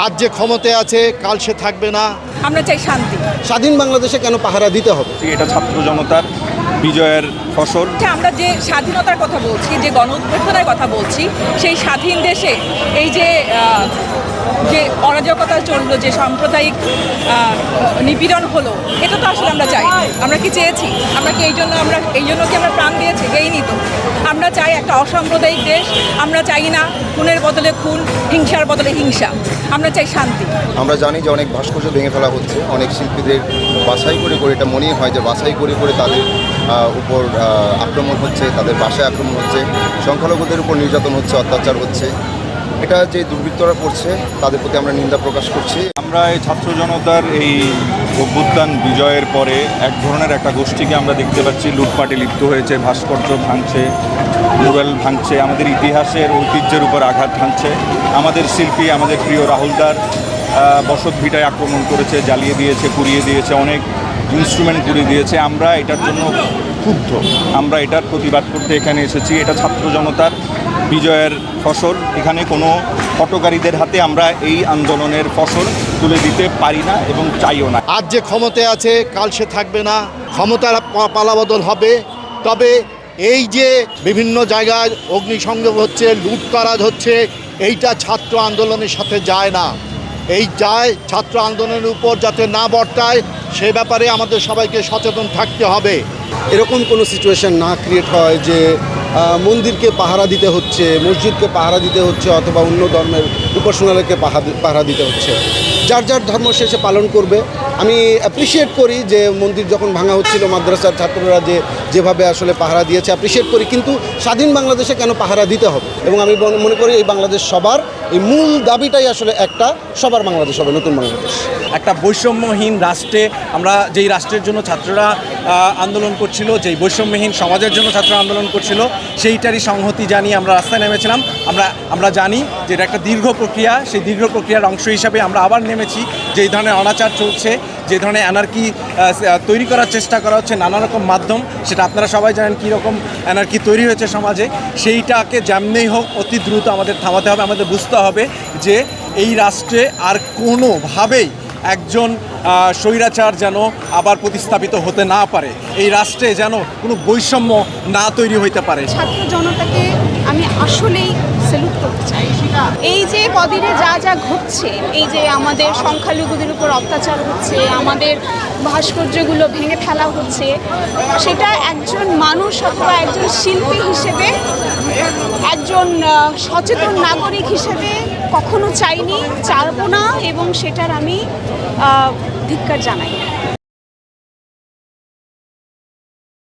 আজ যে ক্ষমতায় আছে কাল সে থাকবে না। আমরা চাই শান্তি। স্বাধীন বাংলাদেশে কেন পাহারা দিতে হবে? এটা ছাত্র জনতার বিজয়ের ফসল। আমরা যে স্বাধীনতার কথা বলছি, যে গণ অভ্যুত্থানের কথা বলছি, সেই স্বাধীন দেশে এই যে অরাজকতা চললো, যে সাম্প্রদায়িক নিপীড়ন হলো, এটা তো আসলে আমরা চাই। আমরা কি চেয়েছি? আমরা কি এই জন্য কি আমরা প্রাণ দিয়েছি? দেইনি তো। আমরা চাই একটা অসাম্প্রদায়িক দেশ। আমরা চাই না খুনের বদলে খুন, হিংসার বদলে হিংসা। আমরা চাই শান্তি। আমরা জানি যে অনেক ভাস্কর্য ভেঙে ফেলা হচ্ছে, অনেক শিল্পীদের বাছাই করে এটা মনেই হয় যে বাছাই করে তাদের উপর আক্রমণ হচ্ছে, তাদের বাসায় আক্রমণ হচ্ছে, সংখ্যালঘুদের উপর নির্যাতন হচ্ছে, অত্যাচার হচ্ছে। এটা যে দুর্বৃত্তরা করছে তাদের প্রতি আমরা নিন্দা প্রকাশ করছি। আমরা এই ছাত্র জনতার এই অভ্যুত্থান বিজয়ের পরে এক ধরনের একটা গোষ্ঠীকে আমরা দেখতে পাচ্ছি লুটপাটে লিপ্ত হয়েছে, ভাস্কর্য ভাঙছে, মুরাল ভাঙছে, আমাদের ইতিহাসের ঐতিহ্যের উপর আঘাত হানছে। আমাদের শিল্পী, আমাদের প্রিয় রাহুলদার বসত ভিটায় আক্রমণ করেছে, জ্বালিয়ে দিয়েছে, পুড়িয়ে দিয়েছে, অনেক ইনস্ট্রুমেন্ট পুড়িয়ে দিয়েছে। আমরা এটার জন্য ক্ষুব্ধ, আমরা এটার প্রতিবাদ করতে এখানে এসেছি। এটা ছাত্র জনতার বিজয়ের ফসল। এখানে কোনো হটকারীদের হাতে আমরা এই আন্দোলনের ফসল তুলে দিতে পারি না এবং চাইও না। আজ যে ক্ষমতায় আছে কাল সে থাকবে না। ক্ষমতার পালাবদল হবে। তবে এই যে বিভিন্ন জায়গায় অগ্নিসংযোগ হচ্ছে, লুটতরাজ হচ্ছে, এইটা ছাত্র আন্দোলনের সাথে যায় না। এই যায় ছাত্র আন্দোলনের উপর যাতে না বর্তায়, সে ব্যাপারে আমাদের সবাইকে সচেতন থাকতে হবে। এরকম কোনো সিচুয়েশন না ক্রিয়েট হয় যে মন্দিরকে পাহারা দিতে হচ্ছে, মসজিদকে পাহারা দিতে হচ্ছে, অথবা অন্য ধর্মের উপাসনালয়কে পাহারা দিতে হচ্ছে। যার যার ধর্ম সে পালন করবে। আমি অ্যাপ্রিসিয়েট করি যে মন্দির যখন ভাঙা হচ্ছিল, মাদ্রাসার ছাত্ররা যেভাবে আসলে পাহারা দিয়েছে, অ্যাপ্রিসিয়েট করি। কিন্তু স্বাধীন বাংলাদেশে কেন পাহারা দিতে হবে? এবং আমি মনে করি এই বাংলাদেশ সবার, এই মূল দাবিটাই আসলে একটা, সবার বাংলাদেশ হবে, নতুন বাংলাদেশ। একটা বৈষম্যহীন রাষ্ট্রে, আমরা যেই রাষ্ট্রের জন্য ছাত্ররা আন্দোলন করছিল, যেই বৈষম্যহীন সমাজের জন্য ছাত্ররা আন্দোলন করছিল, সেইটারই সংহতি জানিয়ে আমরা রাস্তায় নেমেছিলাম। আমরা জানি যে এটা একটা দীর্ঘ প্রক্রিয়া। সেই দীর্ঘ প্রক্রিয়ার অংশ হিসাবে আমরা আবার নেমেছি। যেই ধরনের অনাচার চলছে, যে ধরনের অ্যানার্কি তৈরি করার চেষ্টা করা হচ্ছে নানা রকম মাধ্যম, সেটা আপনারা সবাই জানেন কীরকম অ্যানার্কি তৈরি হয়েছে সমাজে। সেইটাকে যেমনি হোক অতি দ্রুত আমাদের থামাতে হবে। আমাদের বুঝতে হবে যে এই রাষ্ট্রে আর কোনোভাবেই একজন স্বৈরাচার যেন আবার প্রতিস্থাপিত হতে না পারে, এই রাষ্ট্রে যেন কোনো বৈষম্য না তৈরি হইতে পারে। ছাত্র জনতাকে আমি আসলেই স্যালুট করতে চাই। এই যে কদিনে যা ঘটছে, এই যে আমাদের সংখ্যালঘুদের উপর অত্যাচার হচ্ছে, আমাদের ভাস্কর্যগুলো ভেঙে ফেলা হচ্ছে, সেটা একজন মানুষ অথবা একজন শিল্পী হিসেবে, একজন সচেতন নাগরিক হিসেবে কখনো চাইনি, চাইবো না, এবং সেটার আমি ধিক্কার জানাই।